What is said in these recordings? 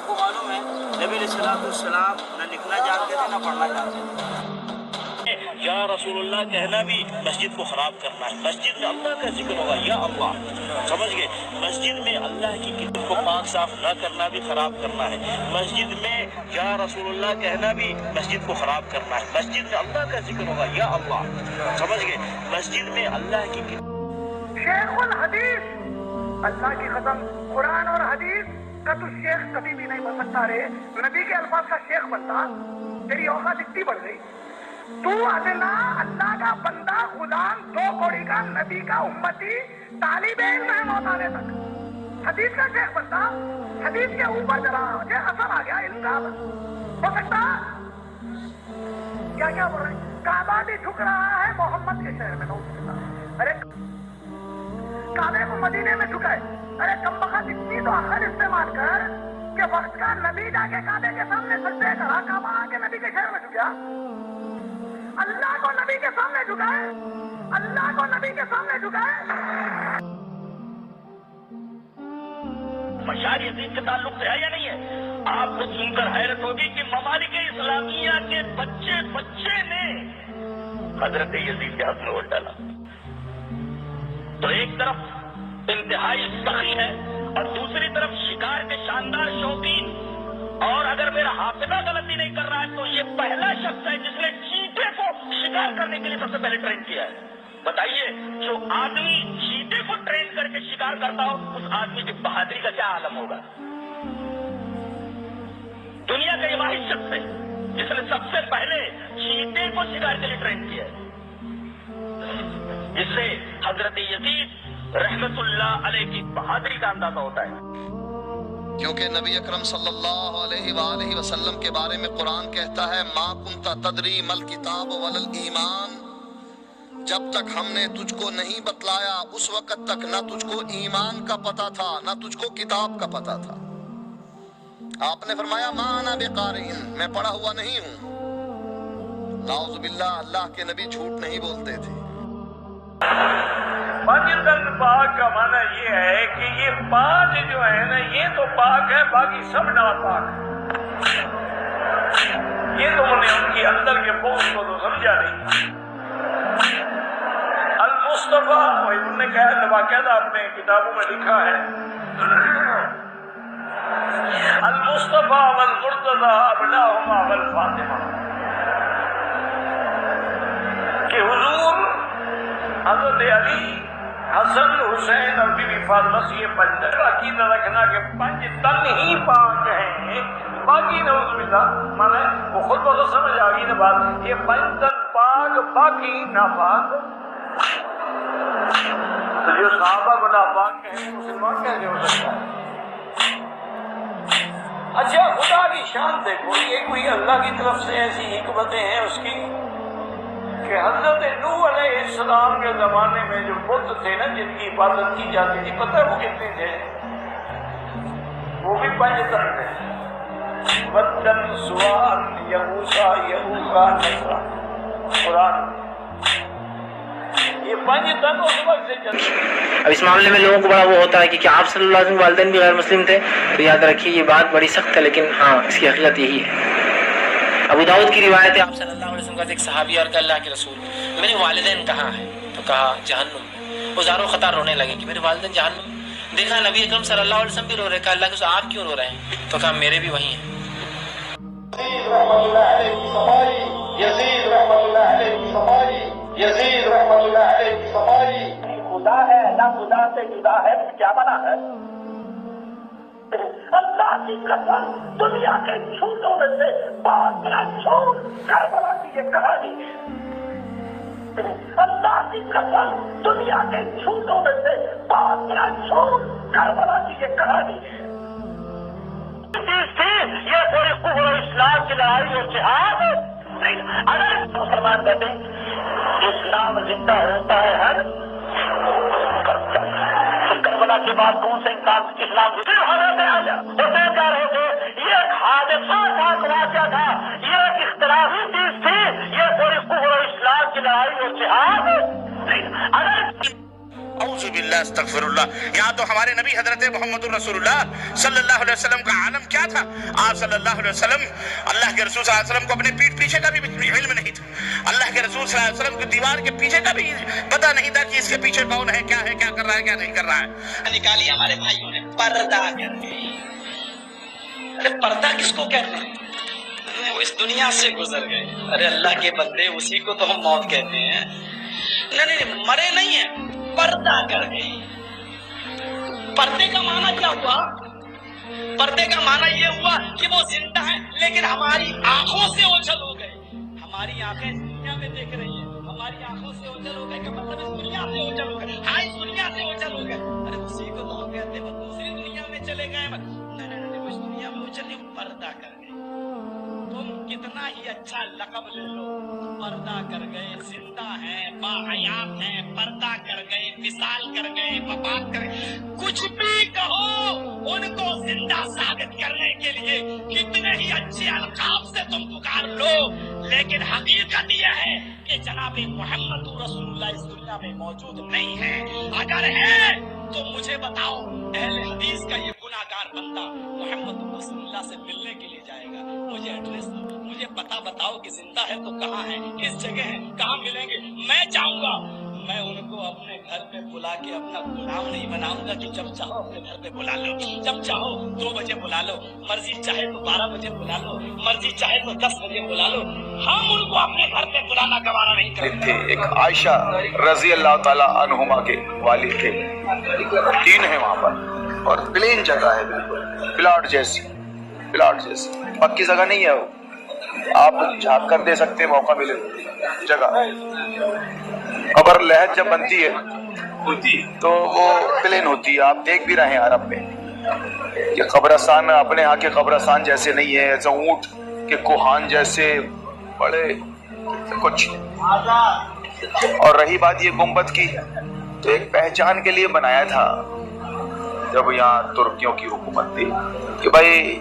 کو معلوم ہے نبی علیہ السلام نہ لکھنا جانتے تھے نہ پڑھنا جانتے تھے. یا رسول اللہ کہنا بھی مسجد کو خراب کرنا ہے. مسجد میں اللہ کا ذکر ہوگا یا اللہ, سمجھ گئے. مسجد میں اللہ کی کتاب کو پاک صاف نہ کرنا بھی خراب کرنا ہے. مسجد میں یا رسول اللہ کہنا بھی مسجد کو خراب کرنا ہے. مسجد میں اللہ کا ذکر ہوگا یا اللہ, سمجھ گئے. مسجد میں اللہ کی کتاب. شیخ الحدیث, اللہ کی قسم قرآن اور حدیث کا تو شیخ کبھی بھی نہیں بن سکتا رے. نبی کے الفاظ کا شیخ بنتا تیری اوقات اتنی بڑھ گئی. تو ادنا اللہ کا بندہ غلام 2 کوڑی کا نبی کا امتی طالب علم ہے موت آنے تک. حدیث کا شیخ بنتا, حدیث کے اوپر ذرا مجھے اثر آ گیا علم کا ہو سکتا. کیا بول رہے ہیں, کعبہ بھی جھک رہا ہے محمد کے شہر میں. ارے کعبے کو مدینے میں جھکائے. ارے کم بخت اتنی تو عقل استعمال کر کہ وقت کا نبی جا کے کعبے کے سامنے سجدے کرا, کعبہ آ کے نبی کے شہر میں جھکیا. اللہ کو نبی کے سامنے جھکائے, اللہ کو نبی کے سامنے جھکائے. مشار یزید کے تعلق سے ہے یا نہیں ہے؟ آپ کو سن کر حیرت ہوگی کہ ممالک اسلامیہ کے بچے نے حضرت یزید کے ہاتھ میں ووٹ ڈالا. تو ایک طرف انتہائی سخی ہے اور دوسری طرف شکار کے شاندار شوقین. اور اگر میرا حافظہ غلطی نہیں کر رہا ہے تو یہ پہلا شخص ہے جس نے چیتے کو شکار کرنے کے لیے سب سے پہلے ٹرین کیا ہے. بتائیے, جو آدمی چیتے کو ٹرین کر کے شکار کرتا ہو اس آدمی کی بہادری کا کیا عالم ہوگا. دنیا کا یہ واحد شخص ہے جس نے سب سے پہلے چیتے کو شکار کے لیے ٹرین کیا ہے. اس سے حضرت یزید رحمت اللہ علیہ کی بہادری کا اندازہ ہوتا ہے. کیونکہ نبی اکرم صلی اللہ علیہ وآلہ وسلم کے بارے میں قرآن کہتا ہے ما کنت تدری مل کتاب ولل ایمان. جب تک ہم نے تجھ کو نہیں بتلایا اس وقت تک نہ تجھ کو ایمان کا پتہ تھا نہ تجھ کو کتاب کا پتہ تھا. آپ نے فرمایا ما انا بقارئ, میں پڑھا ہوا نہیں ہوں. نعوذ باللہ, اللہ کے نبی جھوٹ نہیں بولتے تھے. پاکستان پاک کا معنی یہ ہے کہ یہ 5 جو ہے نا یہ تو پاک ہے, باقی سب ناپاک ہے. یہ تو انہیں ان کی اندر کے بغض کو تو سمجھا نہیں. المصطفیٰ, انہوں نے کہا باقاعدہ اپنے کتابوں میں لکھا ہے المصطفیٰ والمرتضیٰ ابناہما والفاطمہ, کہ حضور حضرت علی, حسن, حسین اور بی بی فاطمہ سے یہ 5 عقیدہ رکھنا کہ 5 تن ہی پاک ہیں, باقی نعوذ باللہ. مانا وہ خود بخود سمجھ آ گئی نا بات, یہ 5 تن پاک باقی ناپاک. تو جو صحابہ کو ناپاک کہیں مسلمان کیسے ہو سکتا ہے؟ اچھا خدا کی شان دیکھو, یہ کوئی اللہ کی طرف سے ایسی حکمتیں ہیں اس کی کہ حضرت نوح علیہ السلام کے زمانے میں جو بت تھے نا جن کی عبادت کی جاتی تھی, پتہ وہ کتنے تھے؟ وہ بھی 5 تن تھے. ودن, سوان, یغوثا, یعوقا, نصرا. قرآن یہ 5 تن اس وقت سے چلتے. اب اس معاملے میں لوگوں کو بڑا وہ ہوتا ہے کہ کیا آپ صلی اللہ علیہ وسلم کے والدین بھی غیر مسلم تھے؟ تو یاد رکھیے یہ بات بڑی سخت ہے, لیکن ہاں اس کی حقیقت یہی ہے. ابو داؤد کی روایت ہے, آپ صلی اللہ علیہ وسلم کا ایک صحابی اور کہ اللہ کے رسول, میرے والدین کہاں ہیں؟ تو کہا جہنم میں. وہ زاروں خطا رونے لگے کہ میرے والدین جہنم. دیکھا نبی اکرم صلی اللہ علیہ وسلم بھی رو رہے, کہا اللہ کے رسول آپ کیوں رو رہے ہیں؟ تو کہا میرے بھی وہی ہیں. یزید رحمۃ اللہ علیہ کی صفائی. خدا ہے نہ خدا سے جدا ہے, کیا بنا ہے؟ اللہ کی قسم دنیا کے جھوٹوں میں سے بہت بڑا جھوٹ کربلا کی یہ کہانی. اللہ کی قسم دنیا کے جھوٹوں میں سے بہت بڑا جھوٹ کربلا کی یہ کہانی. یہ کوئی کفر و اسلام کی لڑائی اور جہاد نہیں. اگر مسلمان کہتے ہیں اسلام زندہ ہوتا ہے ہر کربلا کے بعد کون سے انسان اسلام ہوتے جا رہے تھے. یہ ایک حادثہ تھا, واقعہ تھا, یہ ایک اختلافی چیز تھی. یہ کوئی کفر و اسلام کی لڑائی اور جہاد نہیں. اگر اعوذ باللہ استغفراللہ۔ یہاں تو ہمارے نبی حضرت محمد رسول اللہ صلی اللہ علیہ وسلم کا عالم کیا تھا؟ آپ صلی اللہ علیہ وسلم، اللہ کے رسول صلی اللہ علیہ وسلم کو اپنے پیٹھ پیچھے کا بھی علم نہیں تھا۔ اللہ کے رسول صلی اللہ علیہ وسلم کو دیوار کے پیچھے کا بھی پتہ نہیں تھا کہ اس کے پیچھے کون ہے، کیا کر رہا ہے، کیا نہیں کر رہا ہے۔ نکالی ہمارے بھائیوں نے پردہ کر کے۔ ارے پردہ کس کو کہتے ہیں؟ وہ اس دنیا سے گزر گئے۔ ارے اللہ کے بندے، اسی کو تو ہم موت کہتے ہیں۔ نہیں مرے نہیں ہیں، پردہ کر گئے۔ پردے کا معنی کیا ہوا؟ پردے کا معنی یہ ہوا کہ وہ زندہ ہے لیکن ہماری آنکھوں سے اوجھل ہو گئے۔ ہماری آنکھیں اس دنیا میں دیکھ رہی ہیں، ہماری آنکھوں سے اوجھل ہو گئے، کہ مطلب اس دنیا سے اوجھل ہو گئے۔ ہاں اس دنیا سے اوجھل ہو گئے۔ ارے اسی کو تو ہم کہتے ہیں وہ دوسری دنیا میں چلے گئے۔ نہیں اس دنیا میں اوجھل نہیں، پردہ کر گئے۔ تم کتنا ہی اچھا لقب لے لو، پردہ کر گئے، زندہ ہیں، باحیات ہیں، پردہ کر گئے، وصال کر گئے، وفات کر گئے، کچھ بھی کہو، ان کو زندہ ثابت کرنے کے لیے کتنے ہی اچھے القاب سے تم پکار لو، لیکن حقیقت یہ ہے کہ جناب محمد رسول اللہ اس دنیا میں موجود نہیں ہے۔ اگر ہے تو مجھے بتاؤ، اہل حدیث کا یہ گناہ گار بندہ محمد رسول اللہ سے ملنے کے لیے جائے گا، مجھے ایڈریس دو، مجھے پتہ بتاؤ کہ زندہ ہے تو کہاں ہے، کس جگہ ہے، کہاں ملیں گے، میں جاؤں گا۔ میں ان کو اپنے گھر پہ بلا کے اپنا غلام نہیں بناؤں گا کہ جب چاہو اپنے گھر پہ بلا لو، جب چاہو 2 بجے بلا لو، مرضی چاہے تو 12 بجے بلا لو، مرضی چاہے تو 10 بجے بلا لو، ہم ان کو اپنے گھر پہ بلانا گوارا نہیں کریں گے۔ ایک عائشہ رضی اللہ تعالی عنہما کے والد تھے، 3 ہیں وہاں پر، اور پلین جگہ ہے، بالکل پلاٹ جیسی پکی جگہ نہیں ہے، وہ آپ جھانک کر دے سکتے ہیں موقع ملے جگہ۔ قبر لحد جب بنتی ہے تو وہ پلین ہوتی ہے، آپ دیکھ بھی رہے ہیں عرب میں کہ قبرستان اپنے ہاں کے قبرستان جیسے نہیں ہے، ایسے اونٹ کے کوہان جیسے بڑے کچھ۔ اور رہی بات یہ گنبد کی، تو ایک پہچان کے لیے بنایا تھا جب یہاں ترکیوں کی حکومت تھی کہ بھائی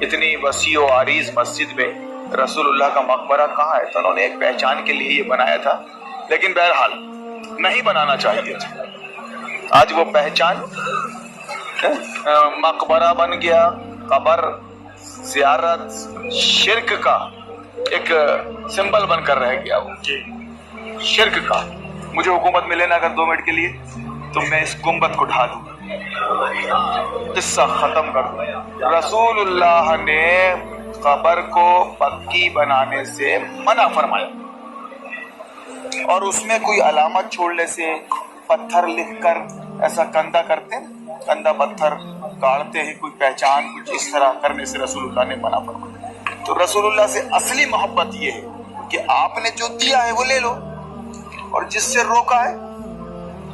اتنی وسیع و عریض مسجد میں رسول اللہ کا مقبرہ کہاں ہے، تو انہوں نے ایک پہچان کے لیے یہ بنایا تھا، لیکن بہرحال نہیں بنانا چاہیے تھا۔ آج وہ پہچان مقبرہ بن گیا، قبر زیارت شرک کا ایک سمبل بن کر رہ گیا، وہ شرک کا۔ مجھے حکومت ملے نا اگر 2 منٹ کے لیے تو میں اس گنبد کو ڈھا دوں، قصہ ختم کر دوں۔ رسول اللہ نے قبر کو پکی بنانے سے منع فرمایا، اور اس میں کوئی علامت چھوڑنے سے، پتھر لکھ کر ایسا کندہ کرتے ہیں، کندہ پتھر گاڑتے ہیں، کوئی پہچان کچھ اس طرح کرنے سے رسول اللہ نے منع فرمایا۔ تو رسول اللہ سے اصلی محبت یہ ہے کہ آپ نے جو دیا ہے وہ لے لو، اور جس سے روکا ہے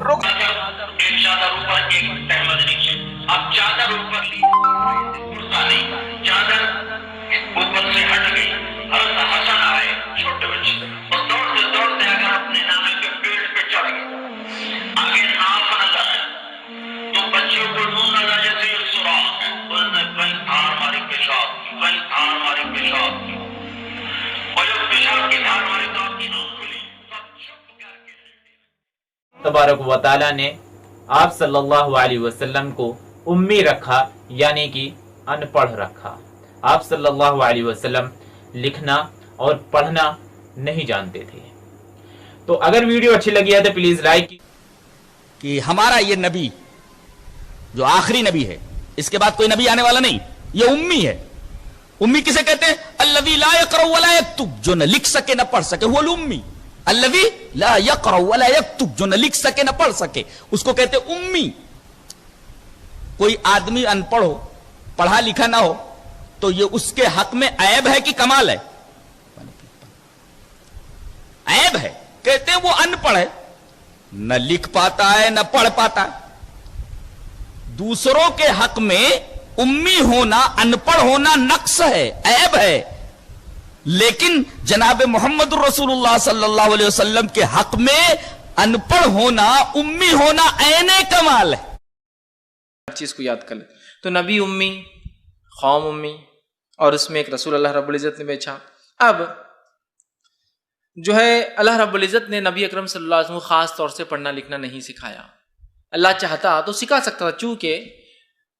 روک۔ ایک چادر اوپر ایک احمد نیچے، اب چادر اوپر لی کرتا نہیں، چادر اوپر سے ہٹ گئی، حضرت حسن آئے چھوٹے بچے، اور دوڑتے دوڑتے اگر اپنے نانے کے پیٹ پہ چڑھ گئے، آگے ناف نظر ہے تو بچوں کو نون نظر جیسے ایک سوراخ ہے، انہوں نے کہیں دھار ماری پیشاب کی، کہیں دھار ماری پیشاب کی، اور جب پیشاب کی دھار ماری تو آپ کی نون کھلی، سب چپ کر کے تبارک و تعالیٰ نے آپ صلی اللہ علیہ وسلم کو امی رکھا، یعنی کہ ان پڑھ رکھا۔ آپ صلی اللہ علیہ وسلم لکھنا اور پڑھنا نہیں جانتے تھے۔ تو اگر ویڈیو اچھی لگی ہے تو پلیز لائک کہ ہمارا یہ نبی جو آخری نبی ہے، اس کے بعد کوئی نبی آنے والا نہیں، یہ امی ہے۔ امی کسے کہتے ہیں؟ الذی لا یقرأ ولا یکتب، جو نہ لکھ سکے نہ پڑھ سکے، وہ الامی۔ الذی لا یقرأ ولا یکتب، جو نہ لکھ سکے نہ پڑھ سکے، اس کو کہتے امی۔ کوئی آدمی ان پڑھ ہو، پڑھا لکھا نہ ہو، تو یہ اس کے حق میں عیب ہے کہ کمال ہے؟ عیب ہے۔ کہتے ہیں وہ ان پڑھ ہے، نہ لکھ پاتا ہے نہ پڑھ پاتا ہے۔ دوسروں کے حق میں امی ہونا، ان پڑھ ہونا نقص ہے، عیب ہے، لیکن جناب محمد رسول اللہ صلی اللہ علیہ وسلم کے حق میں ان پڑھ ہونا، امی ہونا عین کمال ہے۔ ہر چیز کو یاد کر لیں۔ تو نبی امی، قوم امی، اور اس میں ایک رسول اللہ رب العزت نے بیچا۔ اب جو ہے اللہ رب العزت نے نبی اکرم صلی اللہ علیہ وسلم کو خاص طور سے پڑھنا لکھنا نہیں سکھایا، اللہ چاہتا تو سکھا سکتا تھا، چونکہ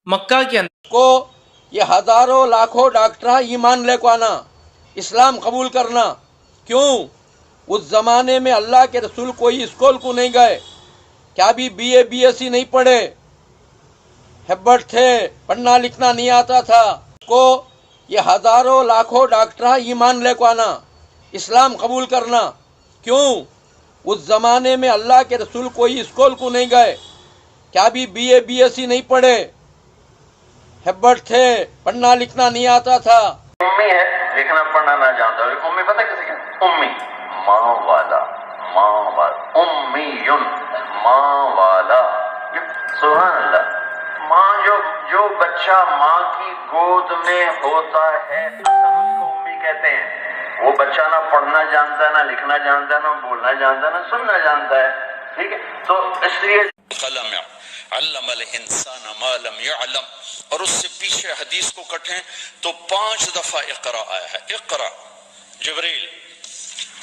مکہ کے اندر کو یہ ہزاروں لاکھوں ڈاکٹر ایمان لے کو آنا، اسلام قبول کرنا، کیوں؟ اس زمانے میں اللہ کے رسول کوئی اسکول کو نہیں گئے، کیا بھی B A B S C نہیں پڑھے، ہیبٹ تھے، پڑھنا لکھنا نہیں آتا تھا، کو یہ ہزاروں لاکھوں ڈاکٹر ایمان لے کو آنا، اسلام قبول کرنا، کیوں؟ اس زمانے میں اللہ کے رسول کوئی اسکول کو نہیں گئے، کیا بھی B A B S C نہیں پڑھے، ہیبٹ تھے، پڑھنا لکھنا نہیں آتا تھا۔ امی ہے، لکھنا پڑھنا نہ جانتا، امی پتہ کیسے کہتے ہیں؟ امی ماں والا، ماں والا، امیون ماں والا، سبحان اللہ۔ ماں جو بچہ ماں کی گود میں ہوتا ہے اصل اس کو امی کہتے ہیں۔ وہ بچہ نہ پڑھنا جانتا ہے، نہ لکھنا جانتا ہے، نہ بولنا جانتا ہے، نہ سننا جانتا ہے، ٹھیک ہے؟ تو اس لیے قلم علم الانسان ما لم يعلم، اور اس سے پیچھے حدیث کو کٹیں تو 5 دفعہ اقرا آیا ہے۔ اقرا، جبریل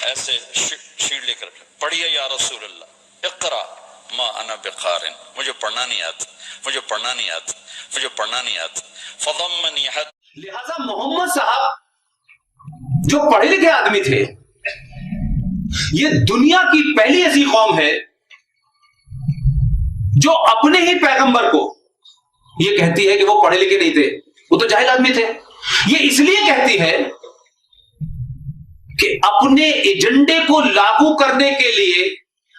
ایسے شیٹ لے کر پڑھیے یا رسول اللہ، اقرا ما انا بقارن، مجھے پڑھنا نہیں آتا، مجھے پڑھنا نہیں آتا، مجھے پڑھنا نہیں آتا، فضمنی حد۔ لہذا محمد صاحب جو پڑھے لکھے آدمی تھے، یہ دنیا کی پہلی ایسی قوم ہے جو اپنے ہی پیغمبر کو یہ کہتی ہے کہ وہ پڑھے لکھے نہیں تھے، وہ تو جاہل آدمی تھے۔ یہ اس لیے کہتی ہے کہ اپنے ایجنڈے کو لاگو کرنے کے لیے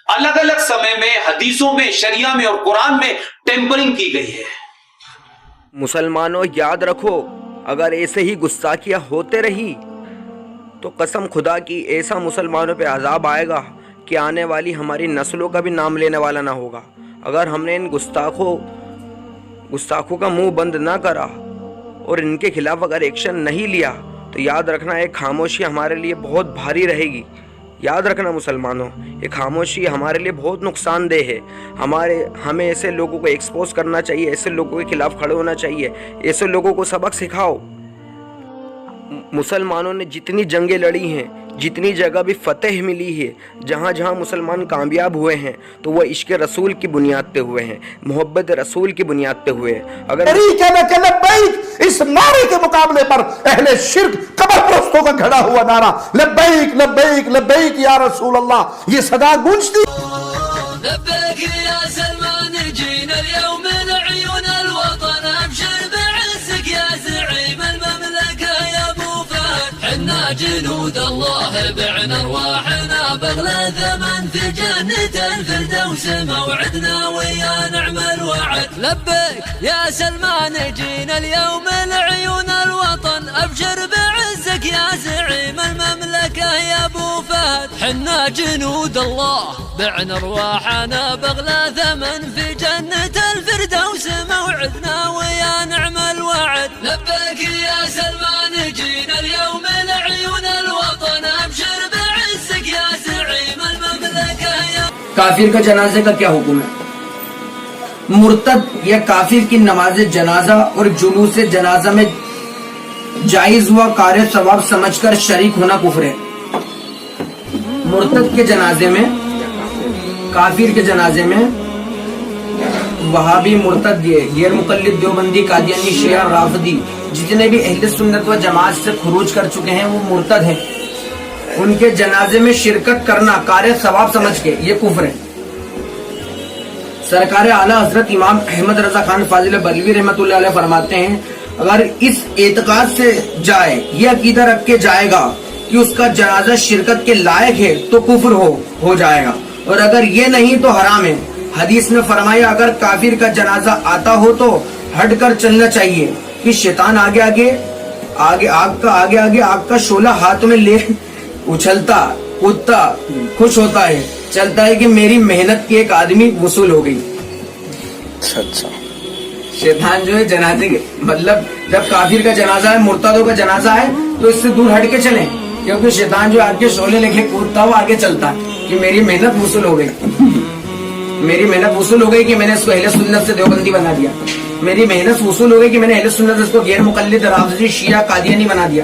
الگ الگ سمے میں حدیثوں میں، شریعہ میں اور قرآن میں ٹیمپرنگ کی گئی ہے۔ مسلمانوں یاد رکھو، اگر ایسے ہی گستاخیاں ہوتے رہی تو قسم خدا کی ایسا مسلمانوں پہ عذاب آئے گا کہ آنے والی ہماری نسلوں کا بھی نام لینے والا نہ ہوگا۔ اگر ہم نے ان گستاخوں کا منہ بند نہ کرا اور ان کے خلاف اگر ایکشن نہیں لیا تو یاد رکھنا ایک خاموشی ہمارے لیے بہت بھاری رہے گی۔ یاد رکھنا مسلمانوں، یہ خاموشی ہمارے لیے بہت نقصان دہ ہے۔ ہمیں ایسے لوگوں کو ایکسپوز کرنا چاہیے، ایسے لوگوں کے خلاف کھڑے ہونا چاہیے، ایسے لوگوں کو سبق سکھاؤ۔ مسلمانوں نے جتنی جنگیں لڑی ہیں، جتنی جگہ بھی فتح ملی ہے، جہاں جہاں مسلمان کامیاب ہوئے ہیں تو وہ عشق رسول کی بنیاد پہ ہوئے ہیں، محبت رسول کی بنیاد پہ ہوئے ہیں۔ اگر اس نعرے کے مقابلے پر اہل شرک قبر پرستوں کا کھڑا ہوا نعرہ لبیک لبیک لبیک یا رسول اللہ، یہ صدا گونجتی۔ لبیک یا سلمان جینا اليوم العیون الوطن، ابشر بعزك يا زعيم المملكة يا ابو فهد، حنا جنود الله بعنا ارواحنا بغلى ثمن في جنة الفردوس موعدنا ويا نعم الوعد. لبيك يا سلمان جينا اليوم العيون الوطن، ابشر بعزك يا زعيم المملكة يا ابو فهد، حنا جنود الله بعنا ارواحنا بغلى ثمن في جنة الفردوس موعدنا ويا نعم الوعد. لبيك يا سلمان جينا اليوم العيون الوطن، ابشر بعزك يا زعيم المملكة يا کافر کا جنازے کا کیا حکم ہے؟ مرتد یا کافر کی نماز جنازہ اور جلوس جنازہ میں جائز و کار ثواب سمجھ کر شریک ہونا کفر ہے۔ مرتد کے جنازے میں، کافر کے جنازے میں وہابی، مرتد، غیر مقلد، دیوبندی، قادیانی، شیعہ، رافضی جتنے بھی اہل سنت و جماعت سے خروج کر چکے ہیں وہ مرتد ہیں۔ ان کے جنازے میں شرکت کرنا کار ثواب سمجھ کے یہ کفر ہے۔ سرکار اعلیٰ حضرت امام احمد رضا خان فاضل بریلوی رحمۃ اللہ علیہ فرماتے ہیں، اگر اس اعتقاد سے جائے، یہ عقیدہ رکھ کے جائے گا کہ اس کا جنازہ شرکت کے لائق ہے تو کفر ہو جائے گا، اور اگر یہ نہیں تو حرام ہے۔ حدیث میں فرمایا اگر کافر کا جنازہ آتا ہو تو ہٹ کر چلنا چاہیے کہ شیطان آگے آگ کا شعلہ ہاتھ میں لے اچھلتا کودتا خوش ہوتا ہے، چلتا ہے کہ میری محنت کی ایک آدمی وصول ہو گئی۔ اچھا، شیطان جو ہے جنازے کے مطلب جب کافر کا جنازہ ہے، مرتدوں کا جنازہ ہے تو اس سے دور ہٹ کے چلیں، کیونکہ شیطان جو آگ کے شعلے لے کے کودتا ہو آگے چلتا ہے کہ میری محنت وصول ہو گئی، میری محنت وصول ہو گئی کہ میں نے اس کو اہل سنت سے دیوبندی بنا دیا، میری محنت وصول ہو گئی کہ میں نے اہل سنت سے اس کو غیر مقلد، رافضی، شیعہ، قادیانی بنا دیا۔